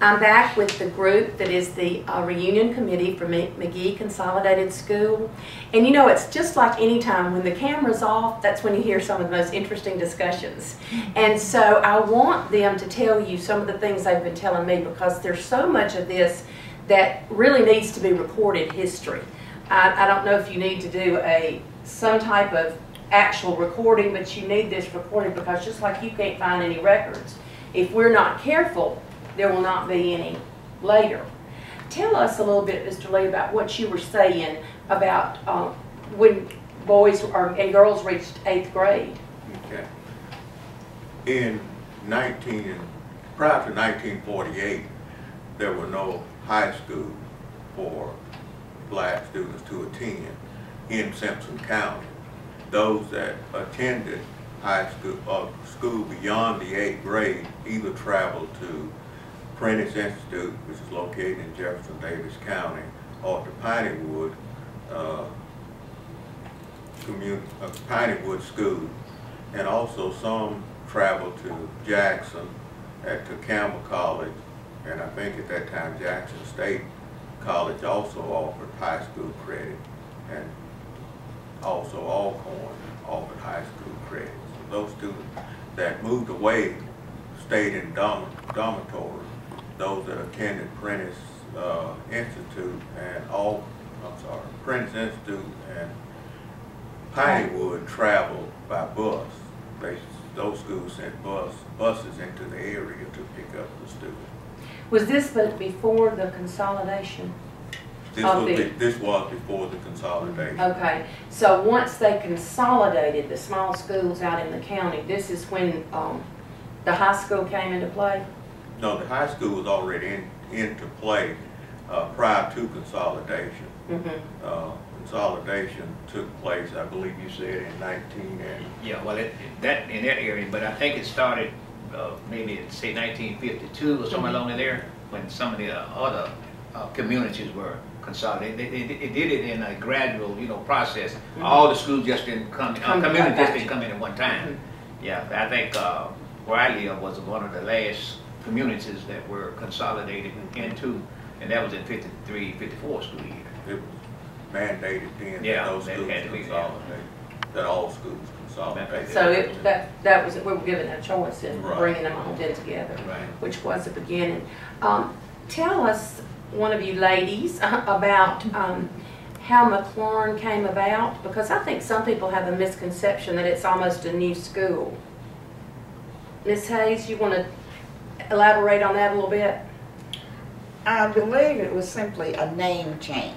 I'm back with the group that is the reunion committee for Magee Consolidated School. And you know, it's just like any time when the camera's off, that's when you hear some of the most interesting discussions. And so I want them to tell you some of the things they've been telling me, because there's so much of this that really needs to be recorded history. I don't know if you need to do some type of actual recording, but you need this recorded, because just like you can't find any records, if we're not careful, there will not be any later. Tell us a little bit, Mr. Lee, about what you were saying about when boys and girls reached 8th grade. Okay. Prior to 1948, there were no high school for black students to attend in Simpson County. Those that attended high school or school beyond the 8th grade either traveled to Prentice Institute, which is located in Jefferson Davis County, or to Pineywood School, and also some traveled to Jackson, to Campbell College, and I think at that time Jackson State College also offered high school credit, and also Alcorn offered high school credit. So those students that moved away stayed in dormitories. Those that attended Prentice Institute and Prentice Institute and Pineywood traveled by bus. Those schools sent buses into the area to pick up the students. Was this before the consolidation? This was before the consolidation. Okay, so once they consolidated the small schools out in the county, this is when the high school came into play? No, the high school was already into play prior to consolidation. Mm-hmm. Consolidation took place, I believe you said, in 19 and... Yeah, well, in that area, but I think it started maybe say 1952 or somewhere along there, when some of the other communities were consolidated. They did it in a gradual, process. Mm-hmm. All the schools just didn't come communities just didn't come in at one time. Mm-hmm. Yeah, I think where I live was one of the last communities that were consolidated into, and that was in 53, 54 school year. It was mandated then that those schools consolidated, that all schools consolidated. So that was, we were given a choice in bringing them all in together, right, which was the beginning. Tell us, one of you ladies, about how McLaurin came about, because I think some people have a misconception that it's almost a new school. Ms. Hayes, you want to elaborate on that a little bit? I believe it was simply a name change.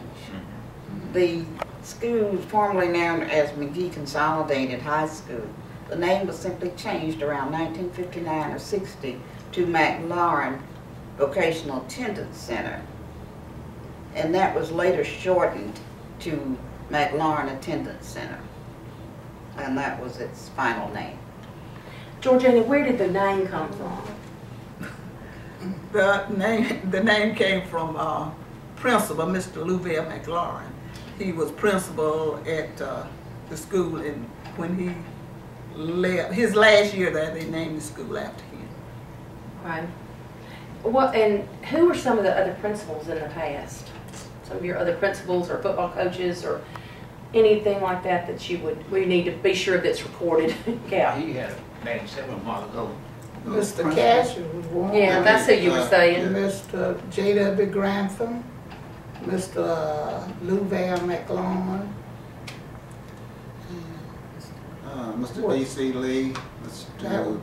The school formerly known as Magee Consolidated High School, the name was simply changed around 1959 or 60 to McLaurin Vocational Attendance Center, and that was later shortened to McLaurin Attendance Center, and that was its final name. Georgina, where did the name come from? The name came from principal, Mr. Louvel McLaurin. He was principal at the school, and when he left, his last year there, they named the school after him. Right. What, and who were some of the other principals in the past? Some of your other principals or football coaches or anything like that that we need to be sure that's recorded? Yeah. He had a name several months ago. Mr. Cash was one. Yeah, that's who you were saying. Mr. J.W. Grantham, Mr. Louvel McLaurin, Mr. B.C. Lee, Mr.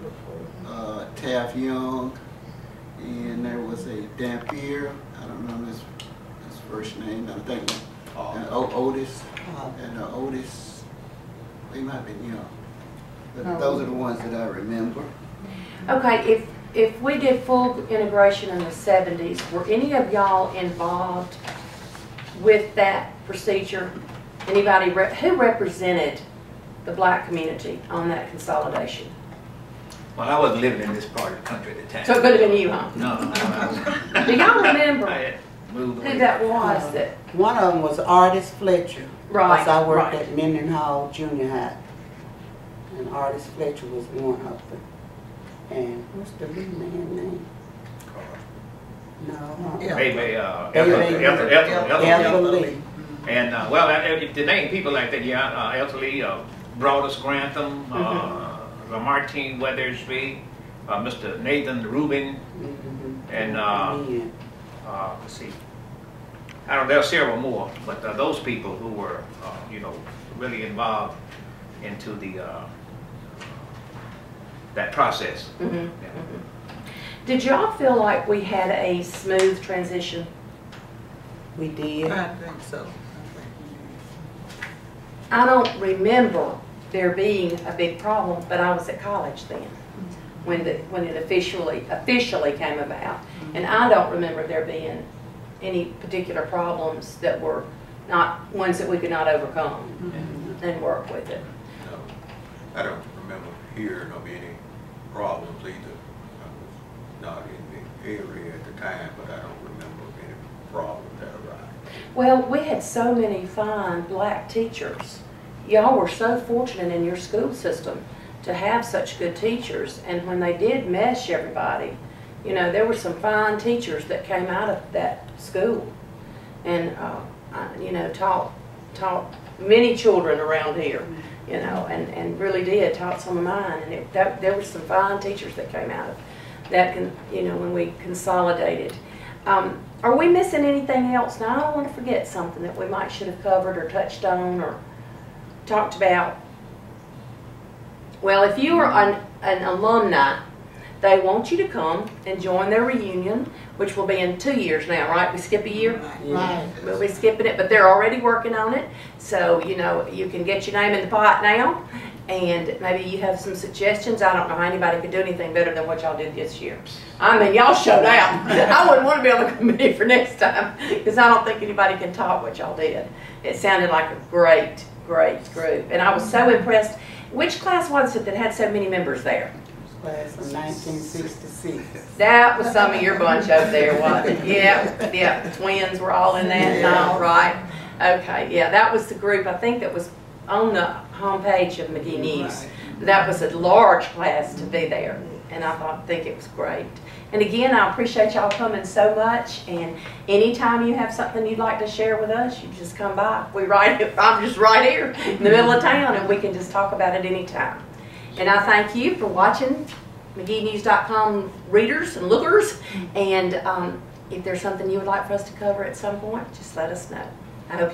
Taft Young, and there was a Dampier, I don't know his first name, I think Otis, and Otis, they might be young, but those are the ones that I remember. Okay, if we did full integration in the 70s, were any of y'all involved with that procedure? Anybody, who represented the black community on that consolidation? Well, I wasn't living in this part of the country at the time. So it could have been you, huh? No. Do y'all remember who that was? One of them was Artis Fletcher. Right. Because I worked at Minden Hall Junior High. And Artis Fletcher was one of them. And what's the big man's name? No. Maybe, Ethel Lee. And, well, to name people like that, yeah, Ethel Lee, Broadus Grantham, Lamartine Weathersby, Mr. Nathan Rubin, and, let's see, I don't know, there are several more, but those people who were, you know, really involved into the, that process. Yeah. Did y'all feel like we had a smooth transition? We did. I think so. I don't remember there being a big problem, but I was at college then when it officially came about, and I don't remember there being any particular problems that were not ones that we could not overcome and work with it. No, I don't remember hearing of any problems either. I was not in the area at the time, but I don't remember any problems that arose. Well, we had so many fine black teachers. Y'all were so fortunate in your school system to have such good teachers, and when they did mesh everybody, you know, there were some fine teachers that came out of that school, and you know, taught many children around here, you know, and really did taught some of mine, and there were some fine teachers that came out of that, you know, when we consolidated. Are we missing anything else? Now, I don't want to forget something that we might should have covered or touched on or talked about. Well, if you are an alumni, they want you to come and join their reunion, which will be in 2 years now, right? We skip a year? Right. We'll be skipping it, but they're already working on it. So, you know, you can get your name in the pot now, and maybe you have some suggestions. I don't know how anybody could do anything better than what y'all did this year. I mean, y'all showed out. I wouldn't want to be on the committee for next time, because I don't think anybody can top what y'all did. It sounded like a great group, and I was so impressed. Which class was it that had so many members there? Class of 1966. That was some of your bunch over there, wasn't it? Yeah, the twins were all in that and all, right? Okay, yeah, that was the group, I think, that was on the homepage of Magee News. That was a large class to be there, and I think it was great. And again, I appreciate y'all coming so much, and anytime you have something you'd like to share with us, you just come by. I'm just right here in the middle of town, and we can just talk about it anytime. And I thank you for watching, MageeNews.com readers and lookers, and if there's something you would like for us to cover at some point, just let us know. I hope